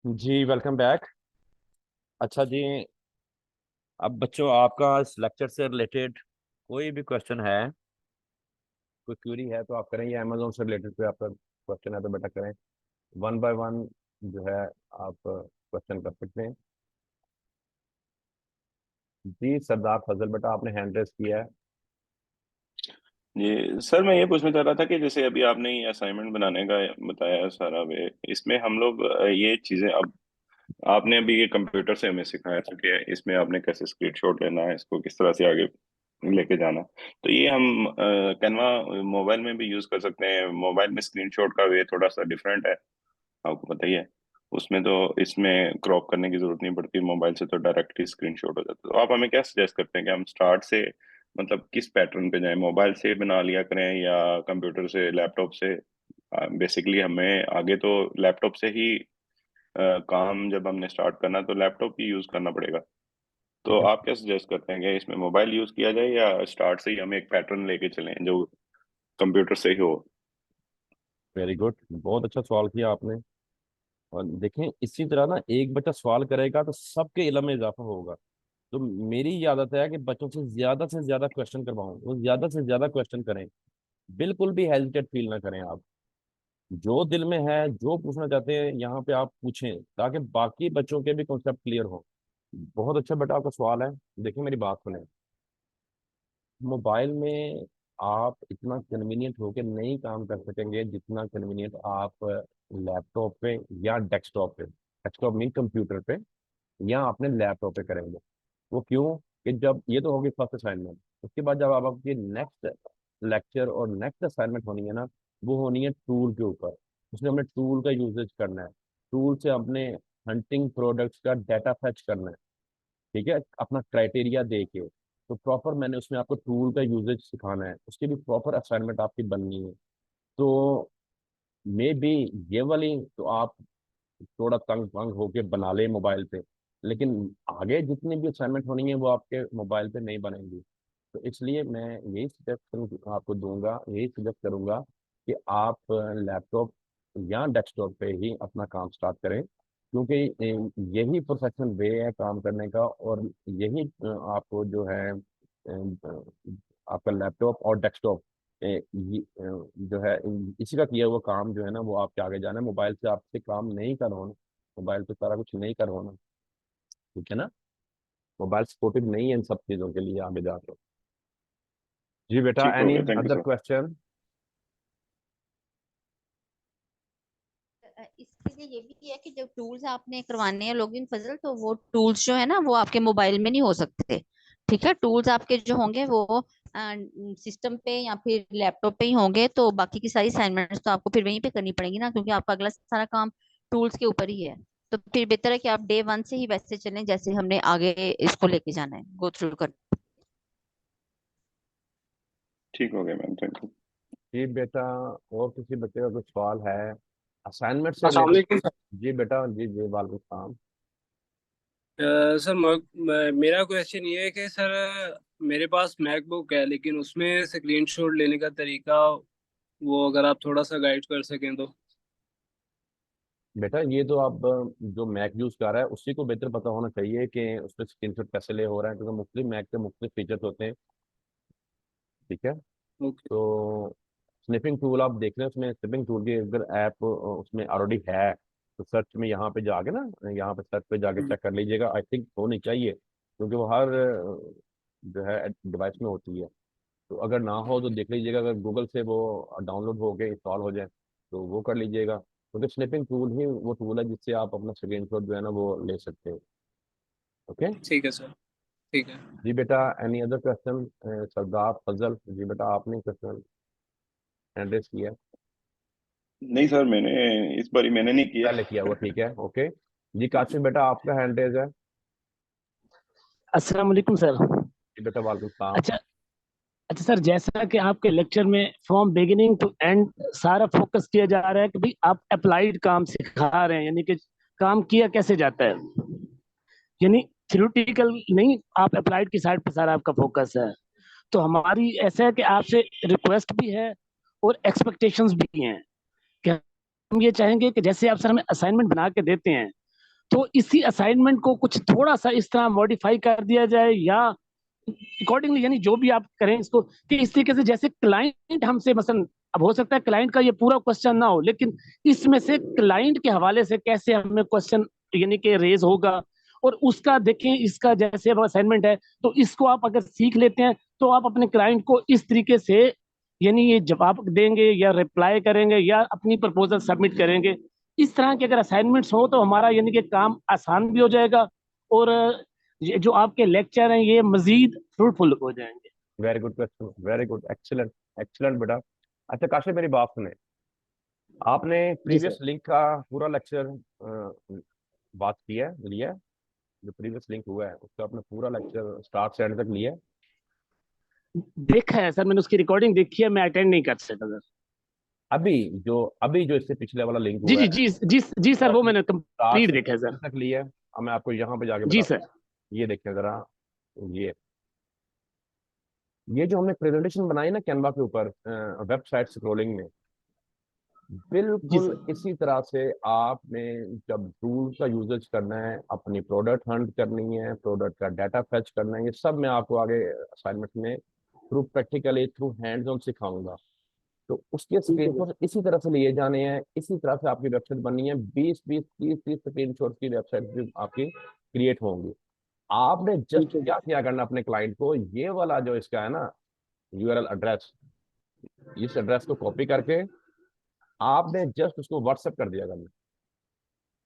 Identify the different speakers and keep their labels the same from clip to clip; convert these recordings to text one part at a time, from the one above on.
Speaker 1: जी welcome back. अच्छा जी, अब बच्चों आपका इस लेक्चर से रिलेटेड कोई भी क्वेश्चन है, कोई क्यूरी है तो आप करें, या अमेजोन से रिलेटेड कोई आपका क्वेश्चन है तो बेटा करें। वन बाय वन जो है आप क्वेश्चन कर सकते हैं। जी सरदार फजल बेटा, आपने हैंड रेस किया है।
Speaker 2: जी सर, मैं ये पूछना चाह रहा था कि जैसे अभी आपने ये असाइनमेंट बनाने का बताया सारा वे, इसमें हम लोग ये चीजें अब आपने अभी ये कंप्यूटर से हमें सिखाया था कि इसमें आपने कैसे स्क्रीनशॉट लेना है, इसको किस तरह से आगे लेके जाना। तो ये हम कैनवा मोबाइल में भी यूज कर सकते हैं। मोबाइल में स्क्रीनशॉट का वे थोड़ा सा डिफरेंट है, आपको पता ही है। उसमें तो इसमें क्रॉप करने की जरूरत नहीं पड़ती, मोबाइल से तो डायरेक्ट ही स्क्रीनशॉट हो जाता है। तो आप हमें क्या सजेस्ट करते हैं कि हम स्टार्ट से मतलब किस पैटर्न पे जाएं, मोबाइल से बना लिया करें या कंप्यूटर से, लैपटॉप से? बेसिकली हमें आगे तो लैपटॉप से ही काम जब हमने स्टार्ट करना तो लैपटॉप ही यूज करना पड़ेगा। तो
Speaker 1: ठीक है,
Speaker 2: आप क्या सजेस्ट करते हैं कि इसमें मोबाइल यूज किया जाए या स्टार्ट से ही हम एक पैटर्न लेके चलें जो कंप्यूटर से ही हो?
Speaker 1: वेरी गुड, बहुत अच्छा सवाल किया आपने। और देखें, इसी तरह ना एक बच्चा सवाल करेगा तो सबके इल्म में इजाफा होगा। तो मेरी ये आदत है कि बच्चों से ज्यादा क्वेश्चन करवाऊं, वो ज्यादा से ज्यादा क्वेश्चन करें। बिल्कुल भी हेजिटेट फील ना करें आप। जो दिल में है, जो पूछना चाहते हैं यहाँ पे आप पूछें, ताकि बाकी बच्चों के भी कॉन्सेप्ट क्लियर हो। बहुत अच्छा बेटा आपका सवाल है। देखिए मेरी बात सुने। मोबाइल में आप इतना कन्वीनियंट होके नहीं काम कर सकेंगे जितना कन्वीनियंट आप लैपटॉप पे या डेस्कटॉप पे, डेस्कटॉप मीन कंप्यूटर पे, या अपने लैपटॉप पे करेंगे। वो क्यों? कि जब ये तो होगी फर्स्ट असाइनमेंट, उसके बाद जब आप आपकी नेक्स्ट लेक्चर और नेक्स्ट असाइनमेंट होनी है ना, वो होनी है टूल के ऊपर। उसमें हमने टूल का यूजेज करना है। टूल से अपने हंटिंग प्रोडक्ट्स का डाटा फैच करना है। ठीक है, अपना क्राइटेरिया दे के। तो प्रॉपर मैंने उसमें आपको टूल का यूजेज सिखाना है, उसकी भी प्रॉपर असाइनमेंट आपकी बननी है। तो मे बी ये वाली तो आप थोड़ा तंग भंग होके बना ले मोबाइल पे, लेकिन आगे जितनी भी असाइनमेंट होनी है वो आपके मोबाइल पे नहीं बनेंगी। तो इसलिए मैं यही सजेस्ट आपको दूंगा, यही सजेस्ट करूंगा कि आप लैपटॉप या डेस्कटॉप पे ही अपना काम स्टार्ट करें, क्योंकि यही प्रोफेशनल वे है काम करने का। और यही आपको जो है आपका लैपटॉप और डेस्कटॉप जो है इसी का किया हुआ काम जो है ना, वो आपके आगे जाना है। मोबाइल से आपसे काम नहीं कर होना, मोबाइल पे सारा कुछ नहीं कर होना। ठीक है ना? मोबाइल सपोर्टिव नहीं है इन सब चीजों के लिए आगे जाकर। जी बेटा,
Speaker 2: ठीक हो
Speaker 1: एनी
Speaker 2: गया, thank you
Speaker 1: other
Speaker 2: sir.
Speaker 1: Question?
Speaker 3: इसके लिए ये भी है कि जब टूल्स आपने करवाने हैं लॉगिन फजल, तो वो टूल्स जो है ना वो आपके मोबाइल में नहीं हो सकते। ठीक है, टूल्स आपके जो होंगे वो सिस्टम पे या फिर लैपटॉप पे ही होंगे। तो बाकी की सारी असाइनमेंट्स तो आपको फिर वहीं पे करनी पड़ेगी ना, क्योंकि आपका अगला सारा काम टूल्स के ऊपर ही है। तो फिर बेहतर है कि आप डे वन से ही वैसे चलें जैसे हमने आगे इसको लेके जाना है, गो थ्रू कर।
Speaker 2: ठीक हो गया मैम, थैंक यू।
Speaker 1: जी बेटा, और किसी बच्चे का कुछ सवाल है असाइनमेंट से
Speaker 4: अस्सलाम
Speaker 1: रिलेटेड?
Speaker 4: वालेकुम सर।
Speaker 1: जी बेटा, जी जी वालेकुम सलाम।
Speaker 4: सर मेरा क्वेश्चन ये है कि सर मेरे पास मैकबुक है लेकिन उसमें स्क्रीनशॉट लेने का तरीका, वो अगर आप थोड़ा सा गाइड कर सकें तो।
Speaker 1: बेटा ये तो आप जो मैक यूज कर रहा है उसी को बेहतर पता होना चाहिए कि उस पर स्क्रीनशॉट कैसे ले हो रहा है, क्योंकि मुख्तलिफ मैक के मुख्तलिफ फीचर्स होते हैं। ठीक है,
Speaker 4: ओके।
Speaker 1: तो स्निपिंग टूल आप देख रहे हैं, उसमें स्निपिंग टूल की अगर ऐप उसमें ऑलरेडी है तो सर्च में यहाँ पे जाके ना, यहाँ पे सर्च पे जाके चेक कर लीजिएगा। आई थिंक होनी चाहिए, क्योंकि वो हर जो है डिवाइस में होती है। तो अगर ना हो तो देख लीजिएगा, अगर गूगल से वो डाउनलोड हो के इंस्टॉल हो जाए तो वो कर लीजिएगा, क्योंकि स्निपिंग टूल ही वो टूल है जिससे आप अपना स्क्रीनशॉट जो है ना वो ले सकते हैं। ओके।
Speaker 4: ठीक है सर। ठीक है।
Speaker 1: जी बेटा, एनी अदर क्वेश्चन? सरदार फजल जी बेटा, आपने क्वेश्चन एड्रेस किया?
Speaker 2: नहीं सर, मैंने इस बारी मैंने नहीं किया।
Speaker 1: पहले किया हुआ, ठीक है, ओके। जी काशिफ बेटा, आपका हैंड रेज है।
Speaker 5: अस्सलाम वालेकुम सर।
Speaker 1: जी बेटा वालेकुम सलाम।
Speaker 5: अच्छा। अच्छा सर, जैसा कि आपके लेक्चर में फ्रॉम बिगिनिंग टू एंड सारा फोकस किया जा रहा है कि भाई आप अप्लाइड काम सिखा रहे हैं, यानी कि काम किया कैसे जाता है, यानी थ्योरेटिकल नहीं, आप अप्लाइड की साइड पे सारा आपका फोकस है। तो हमारी ऐसा है कि आपसे रिक्वेस्ट भी है और एक्सपेक्टेशंस भी हैं कि हम ये चाहेंगे कि जैसे आप सर हमें असाइनमेंट बना के देते हैं, तो इसी असाइनमेंट को कुछ थोड़ा सा इस तरह मॉडिफाई कर दिया जाए, या अकॉर्डिंगली, यानी जो भी आप करें इसको, कि इस तरीके से जैसे क्लाइंट हमसे मसलन, अब हो सकता है क्लाइंट का ये पूरा क्वेश्चन ना हो, लेकिन इसमें से क्लाइंट के हवाले से कैसे हमें क्वेश्चन यानी कि रेज होगा, और उसका देखें, इसका जैसे अब असाइनमेंट है तो इसको आप अगर सीख लेते हैं तो आप अपने क्लाइंट को इस तरीके से यानी ये जवाब देंगे या रिप्लाई करेंगे या अपनी प्रपोजल सबमिट करेंगे। इस तरह के अगर असाइनमेंट्स हो तो हमारा यानी कि काम आसान भी हो जाएगा, और ये जो आपके लेक्चर हैं ये मजीद फ्रूटफुल हो जाएंगे।
Speaker 1: Very good question, very good, excellent, excellent बेटा। अच्छा काशिफ, मेरी बात सुने, आपने
Speaker 5: जी
Speaker 1: प्रीवियस
Speaker 5: सर।
Speaker 1: लिंक का पूरा लेक्चर बात किया है, लिया है? जो प्रीवियस लिंक हुआ है उसका आपने पूरा लेक्चर स्टार्ट से एंड तक लिया है?
Speaker 5: देखा है सर, मैंने उसकी रिकॉर्डिंग देखी है, मैं अटेंड नहीं कर सका सर।
Speaker 1: अभी जो इससे पिछले वाला लिंक
Speaker 5: जी
Speaker 1: हुआ
Speaker 5: जी
Speaker 1: है
Speaker 5: जी जी जी
Speaker 1: वो
Speaker 5: सर, वो
Speaker 1: आपने
Speaker 5: मैंने
Speaker 1: स्टार्ट
Speaker 5: कंप्लीट
Speaker 1: से
Speaker 5: देखा है
Speaker 1: एंड
Speaker 5: सर।
Speaker 1: तक लिया है? अब मैं आपको यहाँ पे जाके
Speaker 5: जी
Speaker 1: बताता
Speaker 5: सर।
Speaker 1: हूँ। ये देखिए जरा, ये ये जो हमने प्रेजेंटेशन बनाई ना कैनवा के ऊपर वेबसाइट स्क्रॉलिंग में,
Speaker 5: जी
Speaker 1: बिल्कुल
Speaker 5: सर।
Speaker 1: इसी तरह से आपने जब टूल का यूजेज करना है, अपनी प्रोडक्ट हंट करनी है, प्रोडक्ट का डाटा फेच करना है, ये सब मैं आपको आगे असाइनमेंट में through practically through hands on सिखाऊंगा। तो उसके
Speaker 5: ठीक है
Speaker 1: स्क्रीनशॉट इसी तरह से लिए जाने हैं, इसी तरह से आपकी वेबसाइट बननी है। 20 20 30 30 स्क्रीनशॉट की वेबसाइट भी आपकी क्रिएट होंगी। आपने जस्ट
Speaker 5: ठीक है
Speaker 1: क्या किया करना, अपने क्लाइंट को ये वाला जो इसका है ना यूआरएल एड्रेस, इस एड्रेस को कॉपी करके आपने जस्ट उसको व्हाट्सएप कर दिया करना।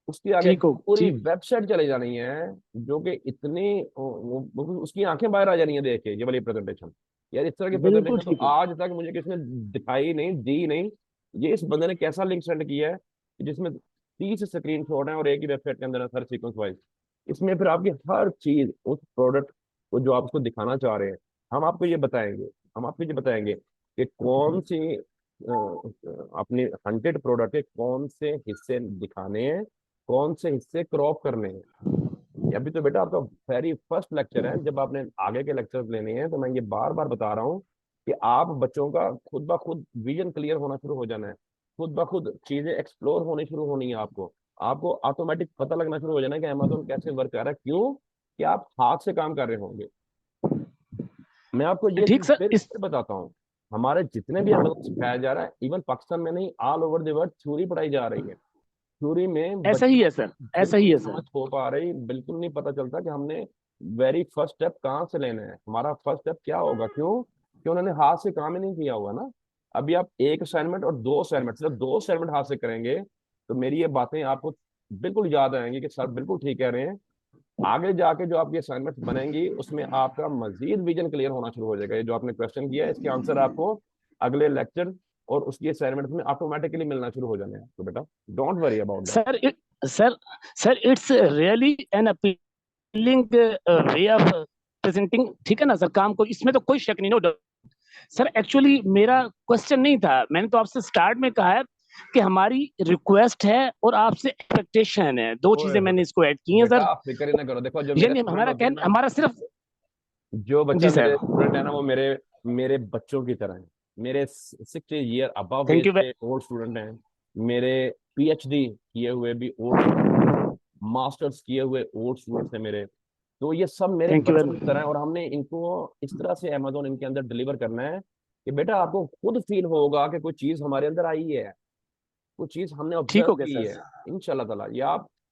Speaker 1: उसके आगे
Speaker 5: ठीक हो
Speaker 1: पूरी
Speaker 5: ठीक।
Speaker 1: वेबसाइट चली जानी है, जो कि इतनी उसकी आंखें बाहर आ जानी है देख के ये वाली प्रेजेंटेशन। यार इस तरह की
Speaker 5: बिल्कुल
Speaker 1: प्रेजेंटेशन तो
Speaker 5: ठीक हो।
Speaker 1: आज तक मुझे किसी ने दिखाई नहीं दी नहीं। ये इस बंदे ने कैसा लिंक सेंड किया है कि जिसमें 30 स्क्रीन शॉट है और एक ही वेबसाइट के अंदर है, हर सीक्वेंस वाइज। इसमें फिर आपकी हर चीज उस प्रोडक्ट को जो आप उसको दिखाना चाह रहे हैं, हम आपको ये बताएंगे, हम आपको ये बताएंगे कि कौन सी अपनी हंटेड प्रोडक्ट के कौन से हिस्से दिखाने हैं, कौन से हिस्से क्रॉप करने हैं। ये अभी तो बेटा आपका वेरी फर्स्ट लेक्चर है, जब आपने आगे के लेक्चर्स लेने हैं तो मैं ये बार बार बता रहा हूँ कि आप बच्चों का खुद ब खुद विजन क्लियर होना शुरू हो जाना है, खुद ब खुद चीजें एक्सप्लोर होनी शुरू होनी है। आपको आपको ऑटोमेटिक पता लगना शुरू हो जाना है कि अमेजोन कैसे वर्क कर रहा है। क्यों? कि आप हाथ से काम कर रहे होंगे। मैं आपको ये
Speaker 5: ठीक
Speaker 1: चीज
Speaker 5: सर।
Speaker 1: फिर बताता हूँ, हमारे जितने भी अमेजोन सिखाया जा रहा है, इवन पाकिस्तान में नहीं, all over the world theory पढ़ाई जा रही है। थ्योरी में
Speaker 5: ऐसा ही
Speaker 1: बच्चों
Speaker 5: है
Speaker 1: को
Speaker 5: सर, ऐसा
Speaker 1: बिल्कुल
Speaker 5: ही है सर।
Speaker 1: समझ हो पा रही, बिल्कुल नहीं पता चलता कि हमने वेरी फर्स्ट स्टेप कहाँ से लेना है, हमारा फर्स्ट स्टेप क्या होगा। क्यों? कि उन्होंने हाथ से काम ही नहीं किया हुआ ना। अभी आप एक असाइनमेंट और दो असाइनमेंट, सिर्फ दो असाइनमेंट हाथ से करेंगे तो मेरी ये बातें आपको बिल्कुल याद आएंगी कि सर बिल्कुल ठीक कह रहे हैं। आगे जाके जो आपकी असाइनमेंट बनेंगी उसमें आपका मजीद विजन क्लियर होना शुरू हो जाएगा। ये जो आपने क्वेश्चन किया है इसके आंसर आपको अगले लेक्चर और उसकी असाइनमेंट में ऑटोमेटिकली मिलना शुरू हो जाने हैं। तो बेटा don't worry about that.
Speaker 5: Sir sir sir, it's really an appealing way of presenting, ठीक है ना सर, काम को, इसमें तो कोई शक नहीं, नो डाउट। सर एक्चुअली मेरा क्वेश्चन नहीं था, मैंने तो आपसे स्टार्ट में कहा है कि हमारी रिक्वेस्ट है और आपसे एक्सपेक्टेशन है, दो
Speaker 1: ओए
Speaker 5: चीजें
Speaker 1: होए,
Speaker 5: मैंने इसको ऐड की हैं
Speaker 1: बेटा
Speaker 5: सर।
Speaker 1: आप फिक्र ही ना करो। देखो जो मेरे
Speaker 5: यानी
Speaker 1: स्टूडेंट
Speaker 5: हमारा
Speaker 1: होते हैं
Speaker 5: कहना,
Speaker 1: ना,
Speaker 5: हमारा सिर्फ।
Speaker 1: जो बच्चा
Speaker 5: जी सर।
Speaker 1: मेरे स्टूडेंट है ना, वो मेरे मेरे बच्चों की तरह है। मेरे 60 year above
Speaker 5: thank
Speaker 1: age
Speaker 5: you.
Speaker 1: के ओल्ड स्टूडेंट हैं। मेरे पीएचडी किए हुए भी ओल्ड स्टूडेंट हैं, मास्टर्स किए हुए ओल्ड स्टूडेंट्स हैं मेरे। तो ये सब मेरे
Speaker 5: थैंक यू
Speaker 1: बच्चों की
Speaker 5: वेरी।
Speaker 1: तरह है और हमने इनको इस तरह से अमेजोन इनके अंदर डिलीवर करना है कि बेटा आपको खुद फील होगा कि कोई चीज हमारे अंदर आई है, कुछ चीज हमने
Speaker 5: ठीक
Speaker 1: ऑब्जर्व
Speaker 5: हो गया
Speaker 1: की है।
Speaker 5: सर।
Speaker 1: इंशाल्लाह ताला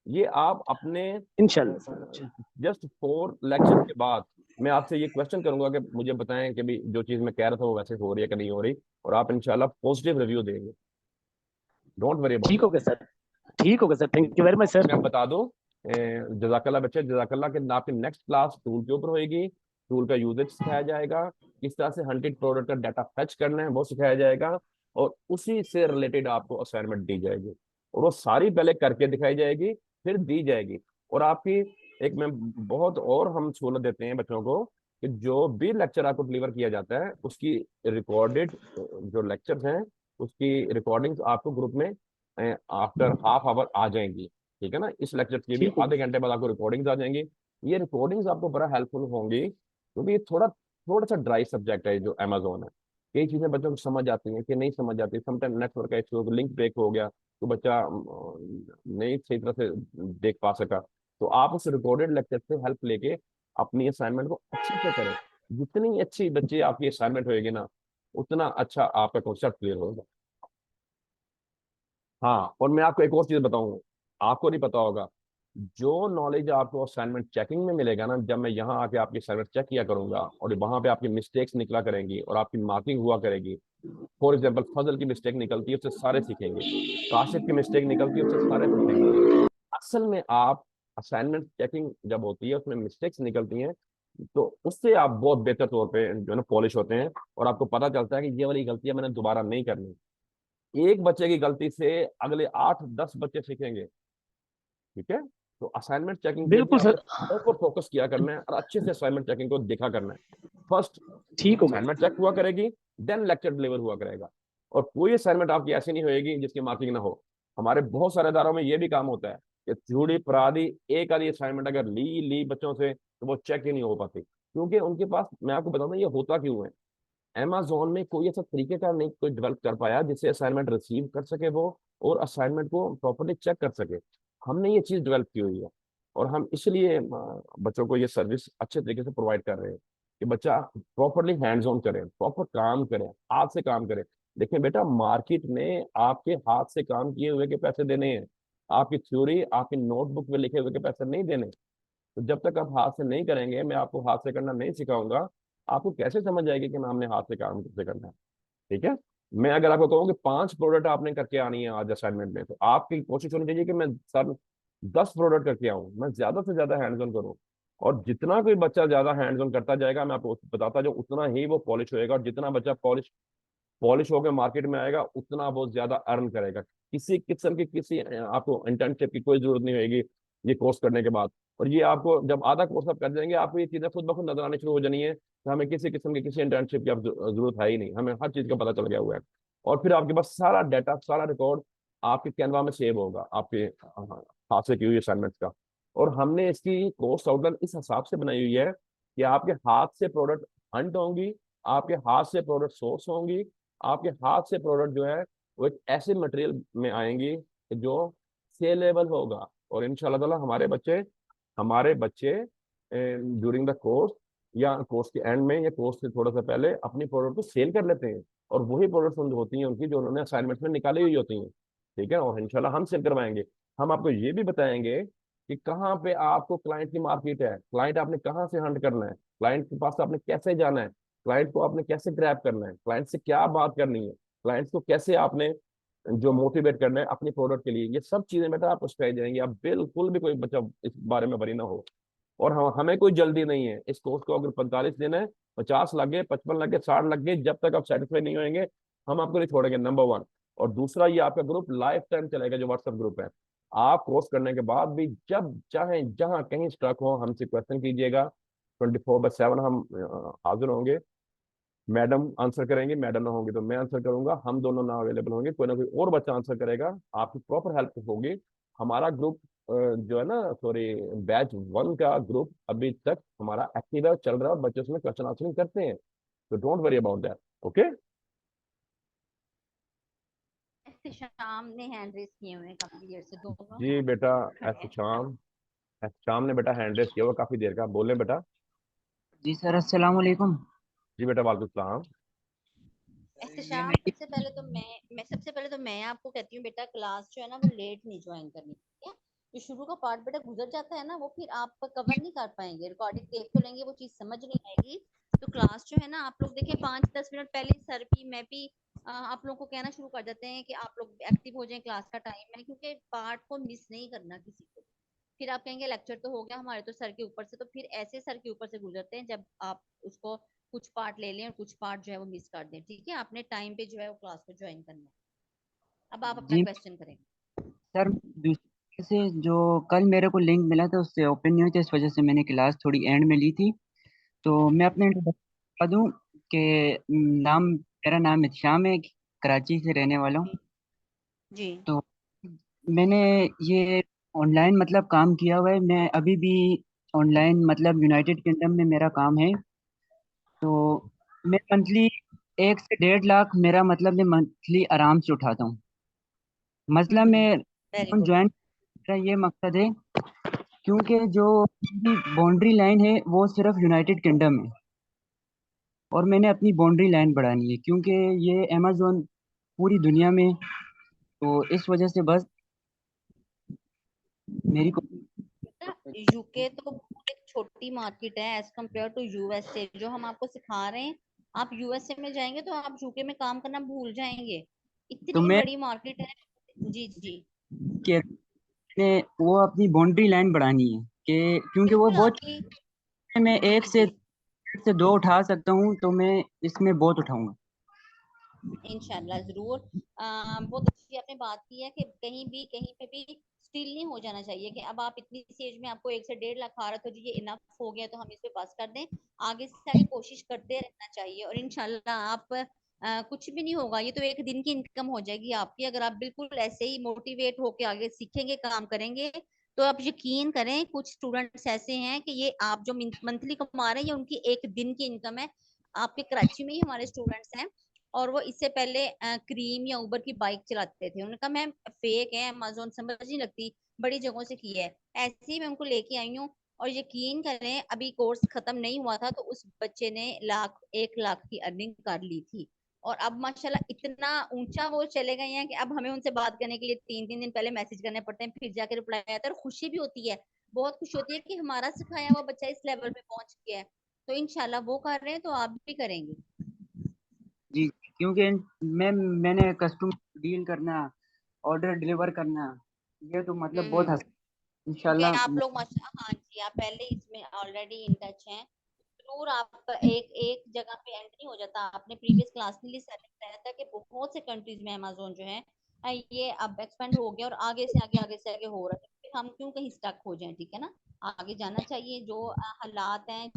Speaker 1: ये आप अपने
Speaker 5: इंशाल्लाह सर।
Speaker 1: जस्ट 4 लेक्चर के बाद मैं आपसे ये क्वेश्चन करूंगा कि मुझे बताएं कि भी जो चीज मैं कह रहा था वो वैसे हो रही है कि नहीं हो रही, और आप इंशाल्लाह पॉजिटिव रिव्यू देंगे। डोंट वरी अबाउट
Speaker 5: ठीक हो
Speaker 1: दैट।
Speaker 5: गया सर। ठीक हो गया sir, thank you very much sir.
Speaker 1: मैं बता दूं, जजाकल्ला बच्चे, जजाकल्ला के आपकी नेक्स्ट क्लास टूल के ऊपर होएगी। टूल का यूजेज सिखाया जाएगा, किस तरह से हंटेड प्रोडक्ट का डाटा फेच करना है वो सिखाया जाएगा, और उसी से रिलेटेड आपको असाइनमेंट दी जाएगी, और वो सारी पहले करके दिखाई जाएगी फिर दी जाएगी। और आपकी एक मैं बहुत और हम सहूलत देते हैं बच्चों को कि जो भी लेक्चर आपको डिलीवर किया जाता है उसकी रिकॉर्डेड जो लेक्चर्स हैं उसकी रिकॉर्डिंग्स आपको ग्रुप में आफ्टर हाफ आवर आ जाएंगी। ठीक है ना? इस लेक्चर के भी
Speaker 5: ठीक हो
Speaker 1: आधे घंटे बाद आपको रिकॉर्डिंग्स आ जाएंगी। ये रिकॉर्डिंग्स आपको बड़ा हेल्पफुल होंगी क्योंकि ये थोड़ा थोड़ा सा ड्राई सब्जेक्ट है जो अमेजोन है। कई चीजें बच्चों को समझ आती हैं कि नहीं समझ आती, समटाइम नेटवर्क का इशू, लिंक ब्रेक हो गया, तो बच्चा नहीं सही तरह से देख पा सका, तो आप उस रिकॉर्डेड लेक्चर से हेल्प लेके अपनी असाइनमेंट को अच्छे से करें। जितनी अच्छी बच्चे आपकी असाइनमेंट होएगी ना, उतना अच्छा आपका कॉन्सेप्ट क्लियर होगा। हाँ, और मैं आपको एक और चीज बताऊं, आपको नहीं पता होगा, जो नॉलेज आपको असाइनमेंट चेकिंग में मिलेगा ना, जब मैं यहाँ आके आपकी असाइनमेंट चेक किया करूंगा और वहां पे आपकी मिस्टेक्स निकला करेंगी और आपकी मार्किंग हुआ करेगी। फॉर एग्जाम्पल, फजल की मिस्टेक निकलती है, उससे सारे सीखेंगे। काशिफ की मिस्टेक निकलती है, उससे सारे सीखेंगे। असल में आप असाइनमेंट चेकिंग जब होती है, उसमें मिस्टेक्स निकलती हैं, तो उससे आप बहुत बेहतर तौर पे जो है ना पॉलिश होते हैं, और आपको पता चलता है कि ये वाली गलतियां मैंने दोबारा नहीं करनी। एक बच्चे की गलती से अगले 8-10 बच्चे सीखेंगे। ठीक है, तो असाइनमेंट चेकिंग पे भी
Speaker 5: बिल्कुल
Speaker 1: आपको
Speaker 5: सर।
Speaker 1: प्रॉपर फोकस किया करना है और अच्छे से असाइनमेंट चेकिंग को देखा करना है। फर्स्ट
Speaker 5: ठीक हो गया।
Speaker 1: असाइनमेंट चेक हुआ करेगी, देन लेक्चर डिलीवर हुआ करेगा। और कोई असाइनमेंट आपकी ऐसी नहीं होएगी जिसकी मार्किंग ना हो। हमारे बहुत सारे इदारों में ये भी काम होता है कि थ्योरी पराधी एक आधी असाइनमेंट अगर ली बच्चों से, तो वो चेक ही नहीं हो पाती, क्योंकि उनके पास, मैं आपको बताऊं ये होता क्यों है, अमेजोन में कोई ऐसा तरीके का नहीं कोई डेवलप कर पाया जिससे असाइनमेंट रिसीव कर सके वो, और असाइनमेंट को प्रॉपरली चेक कर सके। हमने ये चीज डेवलप की हुई है, और हम इसलिए बच्चों को ये सर्विस अच्छे तरीके से प्रोवाइड कर रहे हैं कि बच्चा प्रॉपरली हैंड्स ऑन करे, प्रॉपर काम करे, हाथ से काम करे। देखिए बेटा, मार्केट में आपके हाथ से काम किए हुए के पैसे देने हैं, आपकी थ्योरी आपकी नोटबुक में लिखे हुए के पैसे नहीं देने। तो जब तक आप हाथ से नहीं करेंगे, मैं आपको हाथ से करना नहीं सिखाऊंगा, आपको कैसे समझ आएगी कि मैं हमने हाथ से काम कैसे करना है। ठीक है, मैं अगर आपको कहूँ कि 5 प्रोडक्ट आपने करके आनी है आज असाइनमेंट में, तो आपकी कोशिश होनी चाहिए कि मैं सर 10 प्रोडक्ट करके आऊँ, मैं ज्यादा से ज्यादा हैंड्स ऑन करूँ। और जितना कोई बच्चा ज्यादा हैंड्स ऑन करता जाएगा, मैं आपको बताता जाऊँ, उतना ही वो पॉलिश होएगा। और जितना बच्चा पॉलिश पॉलिश होकर मार्केट में आएगा, उतना वो ज्यादा अर्न करेगा। किसी किस्म की किसी आपको इंटर्नशिप की कोई जरूरत नहीं होगी ये कोर्स करने के बाद। और ये आपको जब आधा कोर्स आप कर जाएंगे, आपको ये चीजें खुद ब खुद नजर आनी शुरू हो जानी है कि हमें किसी किस्म की किसी इंटर्नशिप की अब जरूरत है ही नहीं, हमें हर चीज का पता चल गया हुआ है। और फिर आपके पास सारा डाटा, सारा रिकॉर्ड आपके कैनवा में सेव होगा, आपके हाथ से की हुई असाइनमेंट का। और हमने इसकी कोर्स आउटलाइन इस हिसाब से बनाई हुई है कि आपके हाथ से प्रोडक्ट हंट होंगी, आपके हाथ से प्रोडक्ट सोर्स होंगी, आपके हाथ से प्रोडक्ट जो है वो एक ऐसे मटेरियल में आएंगी जो सेलेबल होगा। और इंशाल्लाह ताला हमारे बच्चे ड्यूरिंग द कोर्स या कोर्स के एंड में या कोर्स से थोड़ा सा पहले अपनी प्रोडक्ट को सेल कर लेते हैं, और वही प्रोडक्ट्स होती हैं उनकी जो उन्होंने असाइनमेंट में निकाली हुई होती हैं। ठीक है, और इंशाल्लाह हम सेल करवाएंगे। हम आपको ये भी बताएंगे कि कहाँ पे आपको क्लाइंट की मार्केट है, क्लाइंट आपने कहाँ से हंट करना है, क्लाइंट के पास आपने कैसे जाना है, क्लाइंट को आपने कैसे ग्रैब करना है, क्लाइंट से क्या बात करनी है, क्लाइंट को कैसे आपने जो मोटिवेट करना है अपनी प्रोडक्ट के लिए। ये सब चीजें बेटा आपको सिखाई जाएंगी। आप बिल्कुल भी कोई बच्चा इस बारे में वरी ना हो। और हमें कोई जल्दी नहीं है, इस कोर्स को अगर 45 दिन है, 50 लग गए, 55 लग गए, 60 लग गए, जब तक आप सेटिस्फाई नहीं होंगे, हम आपको नहीं छोड़ेंगे, नंबर 1। और दूसरा, ये आपका ग्रुप लाइफ टाइम चलेगा, जो व्हाट्सएप ग्रुप है। आप कोर्स करने के बाद भी जब चाहे जहां कहीं स्ट्रक हो, हमसे क्वेश्चन कीजिएगा। 24/7 हम हाजिर होंगे। मैडम आंसर करेंगे, मैडम ना होंगे तो मैं आंसर करूंगा, हम दोनों ना अवेलेबल होंगे, कोई ना कोई और बच्चा आंसर करेगा, आपकी प्रॉपर हेल्प होगी। हमारा ग्रुप जो है ना, सॉरी, बैच 1 का ग्रुप अभी तक हमारा एक्टिव है, चल रहा है, और बच्चे उसमें क्वेश्चन आंसरिंग करते हैं। तो don't worry about that. Okay,
Speaker 3: शाम ने हैंड रेस किए हुए हैं काफी देर से, दोनों
Speaker 1: जी
Speaker 3: हैंड
Speaker 1: बेटा,
Speaker 3: खड़े हैं।
Speaker 1: एहतशाम ने बेटा हैंड रेस किया हुआ काफी देर का, बोले बेटा।
Speaker 6: जी सर, अस्सलाम वालेकुम।
Speaker 1: जी बेटा, वालेकुम सलाम।
Speaker 6: ये
Speaker 3: एहतशाम,
Speaker 6: मेरी
Speaker 3: सबसे पहले तो मैं आपको कहती हूँ बेटा, क्लास जो है ना वो लेट नहीं ज्वाइन करनी, ठीक है। जो शुरू का पार्ट बेटा गुजर जाता है ना, वो फिर आप कवर नहीं कर पाएंगे, रिकॉर्डिंग देख तो लेंगे, वो चीज समझ नहीं आएगी। तो क्लास जो है ना, आप लोग देखिए 5-10 मिनट पहले सर भी मैं भी आप लोग को कहना शुरू कर देते हैं कि आप लोग एक्टिव हो जाएं, क्लास का टाइम है, क्योंकि पार्ट को मिस नहीं करना किसी को। फिर आप कहेंगे लेक्चर तो हो गया हमारे तो सर के ऊपर से, तो फिर ऐसे सर के ऊपर से गुजरते हैं जब आप उसको कुछ पार्ट ले लें और कुछ पार्ट जो है वो मिस कर दें, ठीक है। आपने टाइम पे जो है वो क्लास को ज्वाइन करना है। अब आप अपना
Speaker 6: जी
Speaker 3: क्वेश्चन करें।
Speaker 6: सर, दूसरे से जो कल मेरे को लिंक मिला था उससे ओपन नहीं हुई थी, इस वजह से मैंने क्लास थोड़ी एंड में ली थी। तो मैं अपने इंट्रोडक्शन बता दूं कि मेरा नाम इत्शाम है, कराची से रहने वाला हूँ।
Speaker 3: जी।
Speaker 6: तो मैंने ये ऑनलाइन मतलब काम किया हुआ है, मैं अभी भी ऑनलाइन मतलब यूनाइटेड किंगडम में मेरा काम है। तो मैं मंथली 1 से 1.5 लाख मेरा मतलब मैं मंथली आराम से उठाता हूँ। मसला में
Speaker 3: वेरी
Speaker 6: हम
Speaker 3: गुड।
Speaker 6: ज्वाइन का ये मकसद है क्योंकि जो बाउंड्री लाइन है वो सिर्फ यूनाइटेड किंगडम है और मैंने अपनी बाउंड्री लाइन बढ़ानी है क्योंकि ये अमेजोन पूरी दुनिया में, तो इस वजह से बस मेरी को
Speaker 3: यूके तो बहुत एक छोटी मार्केट है एज कम्पेयर टू यूएसए। जो हम आपको सिखा रहे हैं, आप यूएसए में जाएंगे तो आप यूके में काम करना भूल जाएंगे,
Speaker 6: तो
Speaker 3: इतनी
Speaker 6: मैं
Speaker 3: बड़ी मार्केट है। जी जी।
Speaker 6: के ने वो अपनी बाउंड्री लाइन बढ़ानी है कि क्योंकि वो
Speaker 3: बिल्कुल
Speaker 6: बहुत
Speaker 3: आपकी।
Speaker 6: मैं एक
Speaker 3: जी जी।
Speaker 6: से दो उठा सकता हूँ, तो मैं इसमें बहुत उठाऊंगा।
Speaker 3: इंशाल्लाह जरूर। बहुत अच्छी आपने बात की है कि कहीं पे भी स्टिल नहीं हो जाना चाहिए कि अब आप इतनी सी एज में आपको 1 से 1.5 लाख आ रहा है तो जी ये इनफ हो गया तो हम इस पे पास कर दें। आगे से आगे कोशिश करते रहना चाहिए और इंशाल्लाह आप कुछ भी नहीं होगा, ये तो एक दिन की इनकम हो जाएगी आपकी अगर आप बिल्कुल ऐसे ही मोटिवेट होके आगे सीखेंगे काम करेंगे। तो आप यकीन करें कुछ स्टूडेंट्स ऐसे हैं कि ये आप जो मंथली कमा रहे हैं ये उनकी एक दिन की इनकम है। आपके कराची में ही हमारे स्टूडेंट्स हैं और वो इससे पहले क्रीम या उबर की बाइक चलाते थे। उन्होंने कहा मैम फेक है, अमेजोन समझ नहीं लगती, बड़ी जगहों से की है। ऐसे ही मैं उनको लेके आई हूँ और यकीन करें अभी कोर्स खत्म नहीं हुआ था तो उस बच्चे ने 1 लाख की अर्निंग कर ली थी। और अब माशाल्लाह इतना ऊंचा वो चले गए हैं कि अब हमें उनसे बात करने के लिए 3 3 दिन पहले मैसेज करने पड़ते हैं, फिर जाके रिप्लाई आता है और खुशी भी होती है। बहुत खुशी होती है कि हमारा सिखाया हुआ बच्चा इस लेवल पे पहुंच गया है। तो इंशाल्लाह वो कर रहे हैं तो आप भी करेंगे।
Speaker 6: जी, क्योंकि मैंने कस्टमर डील करना, ऑर्डर डिलीवर करना, ये तो मतलब बहुत
Speaker 3: हम्म। क्योंकि
Speaker 6: इंशाल्लाह।
Speaker 3: आप लोग माशा हाँ जी आप पहले इसमें ऑलरेडी इन टच हैं। जरूर आप एक एक जगह पे एंट्री हो जाता। आपने प्रीवियस क्लास में लिए सर ने बताया था कि बहुत से कंट्रीज में अमेजोन जो है ये अब एक्सपेंड हो गया और आगे से आगे हो रहा है। फिर हम क्यों कहीं स्टक हो जाएं, ठीक है ना। आगे जाना चाहिए। जो हालात हैं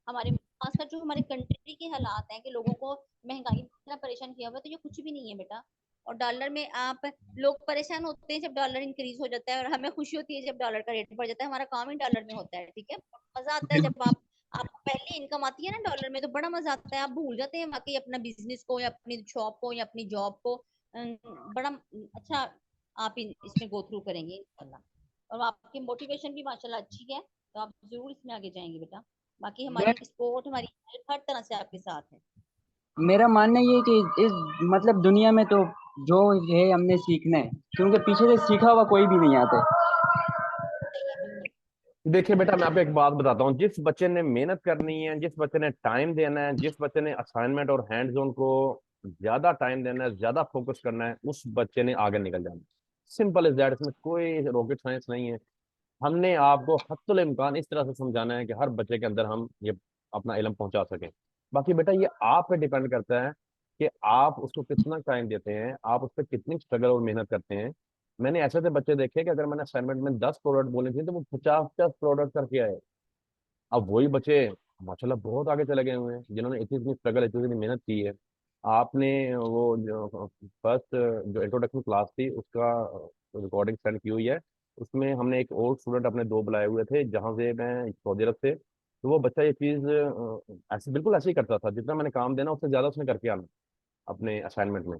Speaker 3: हमारे खासकर जो हमारे कंट्री के हालात हैं कि लोगों को महंगाई ने इतना परेशान किया हुआ है, तो ये कुछ भी नहीं है बेटा। और डॉलर में आप लोग परेशान होते हैं जब डॉलर इंक्रीज हो जाता है और हमें खुशी होती है जब डॉलर का रेट बढ़ जाता है। हमारा काम ही डॉलर में होता है, ठीक है। मजा आता है जब आपको पहले इनकम आती है ना डॉलर में तो बड़ा मजा आता है। आप भूल जाते हैं बाकी अपना बिजनेस को या अपनी शॉप को या अपनी जॉब को। बड़ा अच्छा आप इसमें गो थ्रू करेंगे इंशाल्लाह। और आपकी मोटिवेशन भी माशाल्लाह अच्छी है तो आप जरूर इसमें आगे जाएंगे बेटा। बाकी
Speaker 6: मैं
Speaker 3: हमारी सपोर्ट हमारी हेल्प हर तरह से आपके साथ है।
Speaker 6: मेरा मानना ये है कि इस मतलब दुनिया में तो जो है हमने सीखना है, क्योंकि पीछे से सीखा हुआ कोई भी नहीं आता है।
Speaker 3: सही है बिल्कुल।
Speaker 1: देखिए बेटा, मैं आपको एक बात बताता हूँ। जिस बच्चे ने मेहनत करनी है, जिस बच्चे ने टाइम देना है, जिस बच्चे ने असाइनमेंट और हैंड जोन को ज्यादा टाइम देना है, ज्यादा फोकस करना है, उस बच्चे ने आगे निकल जाना है। Simple is that. इसमें कोई रॉकेट साइंस नहीं है। हमने आपको हत्तुल इम्कान इस तरह से समझाना है कि हर बच्चे के अंदर हम ये अपना इल्म पहुंचा सकें। बाकी बेटा ये आप पे डिपेंड करता है कि आप उसको कितना टाइम देते हैं, आप उस पर कितनी स्ट्रगल और मेहनत करते हैं। मैंने ऐसे ऐसे बच्चे देखे कि अगर मैंने असाइनमेंट में 10 प्रोडक्ट बोले थे तो वो 50 50 प्रोडक्ट करके आए। अब वही बच्चे माशाल्लाह बहुत आगे चले गए हुए हैं जिन्होंने इतनी इतनी स्ट्रगल इतनी इतनी मेहनत की है। आपने वो जो फर्स्ट जो इंट्रोडक्शन क्लास थी उसका रिकॉर्डिंग सेंड की हुई है। उसमें हमने एक और स्टूडेंट अपने दो बुलाए हुए थे जहाँ से मैं सऊदी अरब से। तो वो बच्चा ये चीज़ ऐसे बिल्कुल ऐसे ही करता था, जितना मैंने काम देना उससे ज़्यादा उसने करके आना अपने असाइनमेंट में।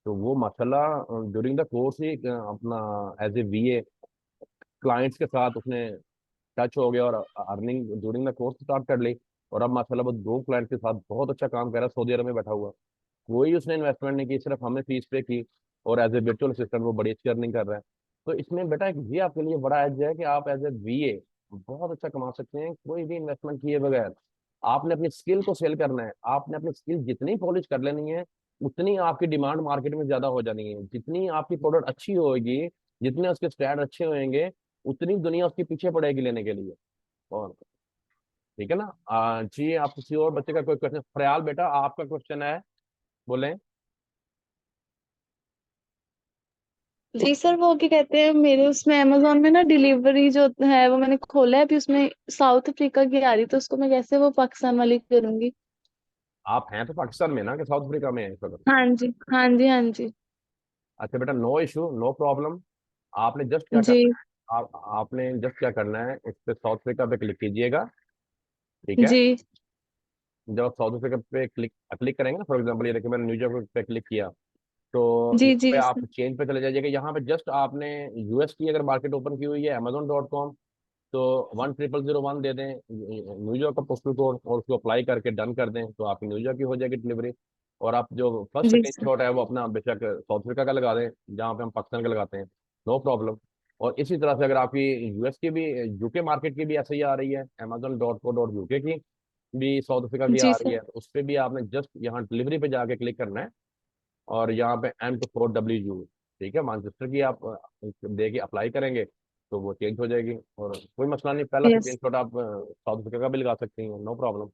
Speaker 1: तो वो माशाल्लाह ड्यूरिंग द कोर्स ही अपना एज ए वीए क्लाइंट्स के साथ उसने टच हो गया और earning during the course start कर ली। और अब माशाल्लाह वो दो क्लाइंट के साथ बहुत अच्छा काम कर रहा है सऊदी अरब में बैठा हुआ। कोई उसने इन्वेस्टमेंट नहीं की, सिर्फ हमने फीस पे की। और एज ए वर्चुअल असिस्टेंट वो बड़ी अच्छी अर्निंग कर रहा है। तो इसमें बेटा एक ये आपके लिए बड़ा एज है कि आप एज ए वीए बहुत अच्छा कमा सकते हैं कोई भी इन्वेस्टमेंट किए बगैर। आपने अपनी स्किल को सेल करना है। आपने अपनी स्किल जितनी पॉलिश कर लेनी है उतनी आपकी डिमांड मार्केट में ज्यादा हो जानी है। जितनी आपकी प्रोडक्ट अच्छी होगी, जितने उसके स्टैंड अच्छे होंगे, उतनी दुनिया उसके पीछे पड़ेगी लेने के लिए। और ठीक है ना। जी आप किसी और बच्चे का कोई क्वेश्चन, ख्याल बेटा आपका क्वेश्चन है, बोले।
Speaker 7: जी सर, वो क्या कहते हैं, मेरे उसमें अमेजोन में ना डिलीवरी जो है वो मैंने खोला है अभी, उसमें साउथ अफ्रीका की आ रही, तो उसको मैं कैसे वो पाकिस्तान वाली करूंगी।
Speaker 1: आप हैं तो पाकिस्तान में ना कि साउथ अफ्रीका में है इस वक्त?
Speaker 7: हाँ जी हाँ जी हाँ जी।
Speaker 1: अच्छा बेटा, नो इशू नो प्रॉब्लम। आपने जस्ट क्या
Speaker 7: जी
Speaker 1: करना है, आपने जस्ट क्या करना है, इस पे साउथ अफ्रीका पे क्लिक कीजिएगा। ठीक है।
Speaker 7: जी
Speaker 1: जब आप साउथ अफ्रीका पे क्लिक क्लिक करेंगे ना, फॉर एग्जाम्पल ये देखिए मैंने न्यूयॉर्क पे क्लिक किया। तो
Speaker 7: जी
Speaker 1: यहाँ
Speaker 7: जी
Speaker 1: पे आप
Speaker 7: सर।
Speaker 1: चेंज पे चले जाइएगा। यहाँ पे जस्ट आपने यूएस की अगर मार्केट ओपन की हुई है amazon.com, तो 10001 दे दें न्यूयॉर्क का पोस्टल कोड और उसको अप्लाई करके डन कर दें, तो आपकी न्यूयॉर्क की हो जाएगी डिलीवरी। और आप जो फर्स्ट
Speaker 7: जी
Speaker 1: स्क्रीन
Speaker 7: सर।
Speaker 1: शॉट है वो अपना बेशक साउथ अफ्रीका का लगा दें, जहाँ पे हम पाकिस्तान का लगाते हैं, नो प्रॉब्लम। और इसी तरह से अगर आपकी यूएस की भी, यूके मार्केट की भी ऐसे ही आ रही है amazon.co.uk की भी साउथ अफ्रीका की
Speaker 7: जी
Speaker 1: आ रही
Speaker 7: सर।
Speaker 1: है, तो उस पर भी आपने जस्ट यहाँ डिलीवरी पे जाके क्लिक करना है और यहाँ पे M24WU, ठीक है, मैनचेस्टर की आप दे के अप्लाई करेंगे तो वो चेंज हो जाएगी। और कोई मसला नहीं, पहला
Speaker 7: यस।
Speaker 1: स्क्रीनशॉट आप साउथ अफ्रीका का भी लगा सकती हैं, नो प्रॉब्लम।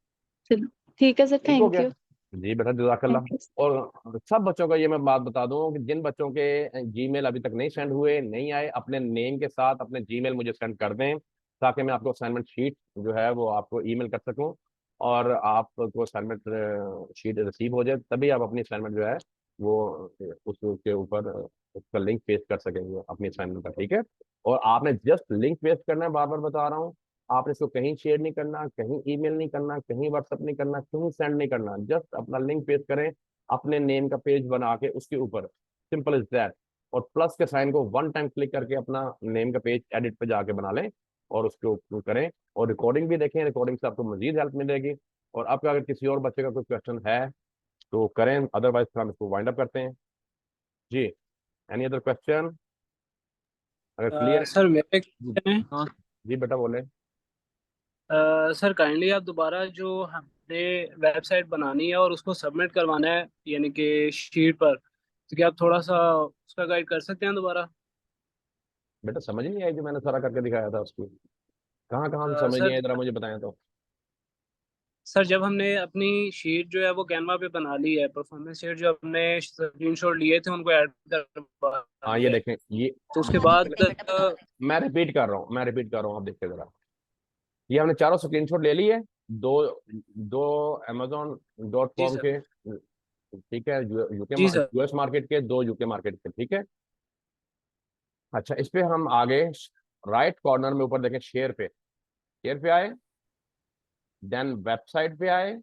Speaker 7: चलो ठीक है सर,
Speaker 1: ठीक हो
Speaker 7: थैंक
Speaker 1: गया?
Speaker 7: यू।
Speaker 1: जी बेटा, जज़ाकल्लाह।
Speaker 7: Thank you.
Speaker 1: और सब बच्चों का ये मैं बात बता दूं कि जिन बच्चों के जीमेल अभी तक नहीं सेंड हुए, नहीं आए, अपने नेम के साथ अपने जीमेल मुझे सेंड कर दें, ताकि मैं आपको असाइनमेंट शीट जो है वो आपको ईमेल कर सकूं और आपको असाइनमेंट शीट रिसीव हो जाए, तभी आप अपनी असाइनमेंट जो है वो उसके ऊपर उसका लिंक पेस्ट कर सकेंगे अपनी असाइनमेंट का, ठीक है। और आपने जस्ट लिंक पेस्ट करना है, बार बार बता रहा हूँ। आपने इसको कहीं शेयर नहीं करना, कहीं ईमेल नहीं करना, कहीं व्हाट्सएप नहीं करना, कहीं सेंड नहीं करना, जस्ट अपना लिंक पेस्ट करें अपने नेम का पेज बना के उसके ऊपर, सिंपल इज दैट। और प्लस के साइन को वन टाइम क्लिक करके अपना नेम का पेज एडिट पे जाके बना लें और उसको करें। और रिकॉर्डिंग भी देखें, रिकॉर्डिंग से आपको मजीद हेल्प मिलेगी। और आपका अगर किसी और बच्चे का कोई क्वेश्चन है तो करें, अदरवाइज हम इसको वाइंड अप करते हैं। जी, एनी अदर क्वेश्चन? अगर क्लियर
Speaker 4: सर मेरा एक
Speaker 1: है।
Speaker 4: question है।
Speaker 1: हाँ जी बेटा बोले।
Speaker 4: सर काइंडली आप दोबारा जो हमने वेबसाइट बनानी है और उसको सबमिट करवाना है यानी कि शीट पर, तो क्या आप थोड़ा सा उसका गाइड कर सकते हैं दोबारा?
Speaker 1: बेटा समझ नहीं आई जो मैंने सारा करके दिखाया था उसकी, कहाँ कहाँ से समझ नहीं
Speaker 4: सर
Speaker 1: आई, जरा मुझे बताएं तो।
Speaker 4: सर जब हमने अपनी शीट जो है वो कैनवा पे बना ली है, परफॉर्मेंस शीट जो हमने स्क्रीनशॉट लिए थे उनको ऐड करवा
Speaker 1: हाँ ये
Speaker 4: दिया है,
Speaker 1: देखें, ये
Speaker 4: तो उसके
Speaker 3: बता
Speaker 4: बाद
Speaker 3: देते हैं बेटा, बता देते
Speaker 1: मैं रिपीट कर रहा हूँ, आप देखिए जरा। ये हमने चारों स्क्रीनशॉट ले लिए, दो दो
Speaker 4: जी
Speaker 1: amazon.com
Speaker 4: सर।
Speaker 1: के, ठीक है, यूके
Speaker 4: जी सर।
Speaker 1: यूएस मार्केट के, दो यूके मार्केट के, ठीक है। अच्छा, इस पे हम आगे राइट कॉर्नर में ऊपर देखें, शेयर पे आए, देन वेबसाइट पे आए।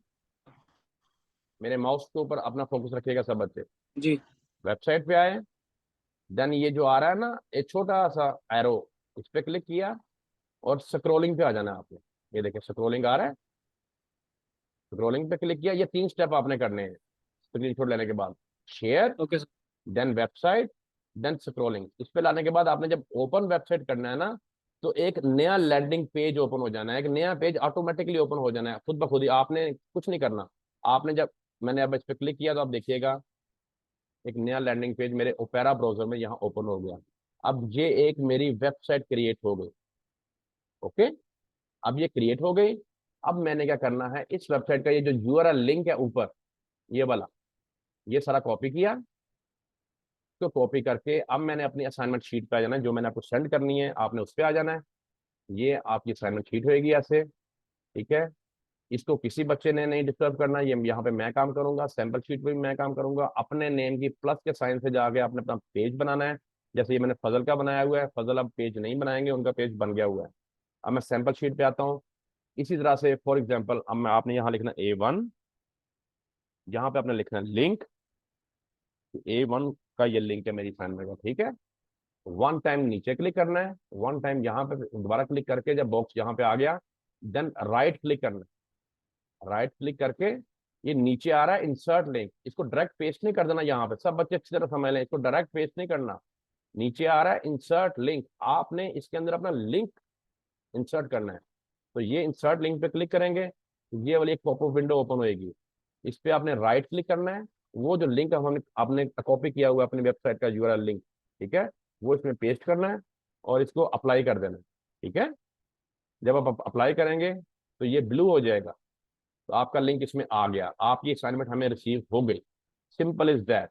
Speaker 1: मेरे माउस के ऊपर अपना फोकस रखिएगा सब बच्चे।
Speaker 4: जी।
Speaker 1: वेबसाइट पे आए, देन ये जो आ रहा है ना एक छोटा सा एरो, इस पे क्लिक किया और स्क्रोलिंग पे आ जाना है आपने। ये देखिए स्क्रोलिंग आ रहा है, स्क्रोलिंग पे क्लिक किया। ये 3 स्टेप आपने करने हैं स्क्रीनशॉट लेने के बाद। Share,
Speaker 4: okay sir.
Speaker 1: Then website, then scrolling. इस पे लाने के बाद आपने जब ओपन वेबसाइट करना है ना, तो एक नया लैंडिंग पेज ओपन हो जाना है, एक नया पेज ऑटोमेटिकली ओपन हो जाना है खुद ब खुद ही, आपने कुछ नहीं करना। आपने जब, मैंने अब इस पे क्लिक किया तो आप देखिएगा एक नया लैंडिंग पेज मेरे ओपेरा ब्राउजर में यहाँ ओपन हो गया। अब ये एक मेरी वेबसाइट क्रिएट हो गई। ओके, अब ये क्रिएट हो गई। अब मैंने क्या करना है, इस वेबसाइट का ये जो यूआरएल लिंक है ऊपर, ये वाला, ये सारा कॉपी किया। तो कॉपी करके अब मैंने अपनी असाइनमेंट शीट पे आ जाना है, जो मैंने आपको सेंड करनी है आपने उस पर आ जाना है। ये आपकी असाइनमेंट शीट होएगी ऐसे, ठीक है। इसको किसी बच्चे ने नहीं डिस्टर्ब करना, ये यहाँ पे मैं काम करूंगा, सैंपल शीट पे भी मैं काम करूंगा। अपने नेम की प्लस के साइन से जाके आपने अपना पेज बनाना है। जैसे ये मैंने फजल का बनाया हुआ है, फजल अब पेज नहीं बनाएंगे, उनका पेज बन गया हुआ है। अब मैं सैंपल शीट पे आता हूँ। इसी तरह से फॉर एग्जाम्पल अब मैं, आपने यहाँ लिखना A1, यहाँ पे आपने लिखना लिंक, A1 का ये लिंक है मेरी असाइनमेंट का, ठीक है। वन टाइम नीचे क्लिक करना है, वन टाइम यहाँ पे दोबारा क्लिक करके जब बॉक्स यहाँ पे आ गया, देन राइट क्लिक करना है। राइट क्लिक करके ये नीचे आ रहा है इंसर्ट लिंक, इसको डायरेक्ट पेस्ट नहीं कर देना। यहाँ पे सब बच्चे अच्छी तरह समझ लें, इसको डायरेक्ट पेस्ट नहीं करना। नीचे आ रहा है इंसर्ट लिंक, आपने इसके अंदर अपना लिंक इंसर्ट करना है। तो ये इंसर्ट लिंक पे क्लिक करेंगे तो ये वाली एक पॉपअप विंडो ओपन होगी। इस पे आपने राइट क्लिक करना है, वो जो लिंक हमने आपने कॉपी किया हुआ अपनी वेबसाइट का यूआरएल लिंक, ठीक है, वो इसमें पेस्ट करना है और इसको अप्लाई कर देना है, ठीक है। जब आप अप्लाई करेंगे तो ये ब्लू हो जाएगा, तो आपका लिंक इसमें आ गया, आपकी असाइनमेंट हमें रिसीव हो गई। Simple is that.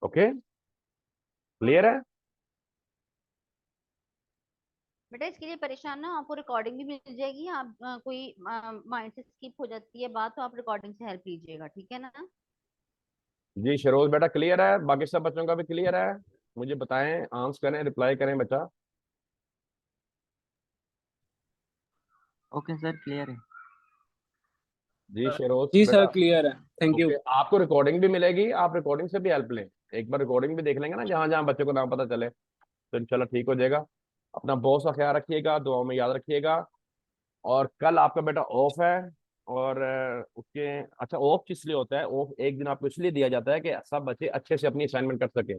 Speaker 1: Okay, clear है?
Speaker 3: बेटा इसके लिए परेशान ना, आपको रिकॉर्डिंग भी मिल जाएगी। आप कोई माइंड से स्किप हो जाती है बात तो आप रिकॉर्डिंग से हेल्प लीजिएगा, ठीक है ना?
Speaker 1: जी शरोज बेटा क्लियर है, बाकी सब बच्चों का भी क्लियर है? मुझे बताएं, आंसर करें, रिप्लाई करें बच्चा।
Speaker 6: ओके सर, क्लियर है।
Speaker 1: जी शरोज
Speaker 4: जी सर
Speaker 1: बेटा।
Speaker 4: क्लियर है, थैंक यू।
Speaker 1: ओके, आपको रिकॉर्डिंग भी मिलेगी, आप रिकॉर्डिंग से भी हेल्प लें। एक बार रिकॉर्डिंग भी देख लेंगे ना, जहाँ जहाँ बच्चे को नाम पता चले, तो इंशाल्लाह ठीक हो जाएगा। अपना बहुत सा ख्याल रखिएगा, दुआओं में याद रखिएगा। और कल आपका बेटा ऑफ है, और उसके अच्छा ऑफ किस लिए होता है? ऑफ एक दिन आपको इसलिए दिया जाता है कि सब बच्चे अच्छे से अपनी असाइनमेंट कर सके।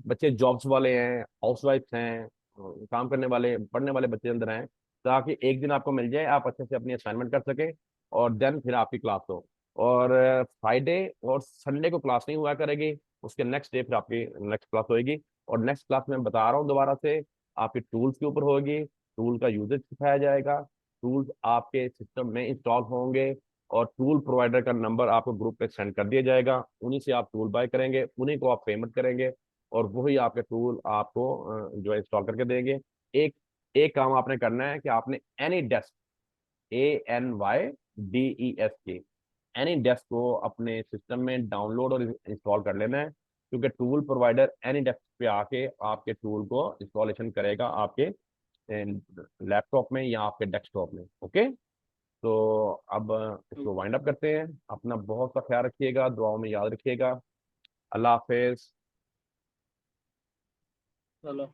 Speaker 1: बच्चे जॉब्स वाले हैं, हाउसवाइफ्स हैं, काम करने वाले पढ़ने वाले बच्चे अंदर हैं, ताकि एक दिन आपको मिल जाए, आप अच्छे से अपनी असाइनमेंट कर सके, और देन फिर आपकी क्लास हो। और फ्राइडे और संडे को क्लास नहीं हुआ करेगी, उसके नेक्स्ट डे फिर आपकी नेक्स्ट क्लास होएगी। और नेक्स्ट क्लास में बता रहा हूँ दोबारा से, आपके टूल्स के ऊपर होगी, टूल का यूजेज सिखाया जाएगा, टूल्स आपके सिस्टम में इंस्टॉल होंगे, और टूल प्रोवाइडर का नंबर आपको ग्रुप पे सेंड कर दिया जाएगा, उन्हीं से आप टूल बाय करेंगे, उन्हीं को आप पेमेंट करेंगे, और वही आपके टूल आपको जो है इंस्टॉल करके देंगे। एक एक काम आपने करना है कि आपने any desk, ANYDESK, any desk को अपने सिस्टम में डाउनलोड और इंस्टॉल कर लेना है, क्योंकि टूल प्रोवाइडर एनी डेस्क पे आके आपके टूल को इंस्टॉलेशन करेगा आपके लैपटॉप में या आपके डेस्कटॉप में। ओके, तो अब इसको वाइंड अप करते हैं। अपना बहुत सा ख्याल रखिएगा, दुआओं में याद रखिएगा। अल्लाह हाफिज।
Speaker 4: चलो।